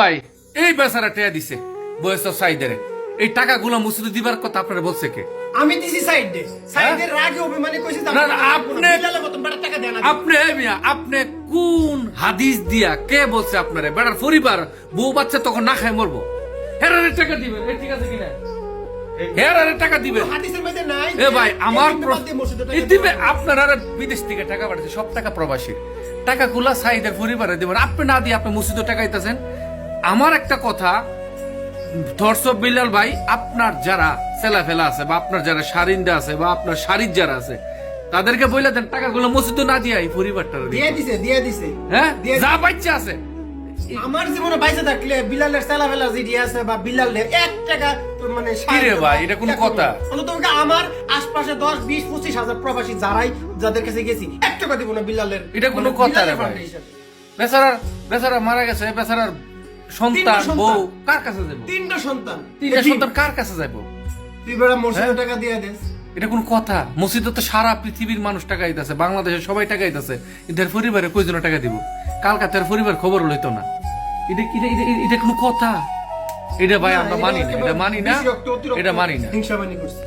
ভাই এই বেচারা টেয়া দিছে বয়স সাইদের এই টাকাগুলো মসজিদে দিবার কথা আপনারা বলছে কে? আমি দিছি সাইডে সাইডের রাগে অভিমানী কইছি না, না, আপনি কোন হাদিস দিয়া কে বলছে আপনারে বেটার পরিবার বউ বাচ্চা তখন না খায় মরবো? হেরারে টাকা দিবেন, ঠিক আছে কিনা? হেরারে টাকা দিবেন। হাদিসের মধ্যে নাই এ ভাই আমার এই দিবে আপনারা বিদেশ থেকে টাকা পাঠাচ্ছে, সব টাকা প্রবাসী টাকাগুলা সাইদের পরিবারে দিবেন। আপনি না দিয়ে আপনি মসজিদে টাকা দিতেছেন। আমার একটা কথা ধর্ষক বিলাল ভাই, আপনার যারা ছেলা ফেলা আছে বা আপনার যারা সারিন্দা আছে বা আপনার শাড়ির যারা আছে তাদেরকে বলে দেন টাকাগুলো মসজিদে না দিয়ে এই পরিবারটা দিয়ে দিছে হ্যাঁ যা বাচ্চা আছে। আমার জীবনে বাইসে থাকলে বিলালের সেলাফেলা জিডি আছে বা বিলালের 1 টাকা মানে কি রে ভাই, এটা কোন কথা? তোমাকে আমার আশপাশে 10-20-25 হাজার প্রবাসী যাদের কাছে গেছি 1 টাকা দিব না বিলালের। এটা কোন কথা রে ভাই? বেচারা মারা গেছে, বেচারার সন্তান বউ কার কাছে যাবো? 3টা সন্তান কার কাছে যাবো? তুই বড় মসজিদে টাকা দিয়ে দেস। এটা কোন কথা? মসজিদে তো সারা পৃথিবীর মানুষ টাকা দিতেছে, বাংলাদেশের সবাই টাকা দিতেছে, এদের পরিবারে কয়জন টাকা দিব? কালকাতার পরিবার খবর লইতো না। এটা কোন কথা? এটা ভাই আমরা মানি না, এটা মানি না, এটা মানি না। হিংসা করছে।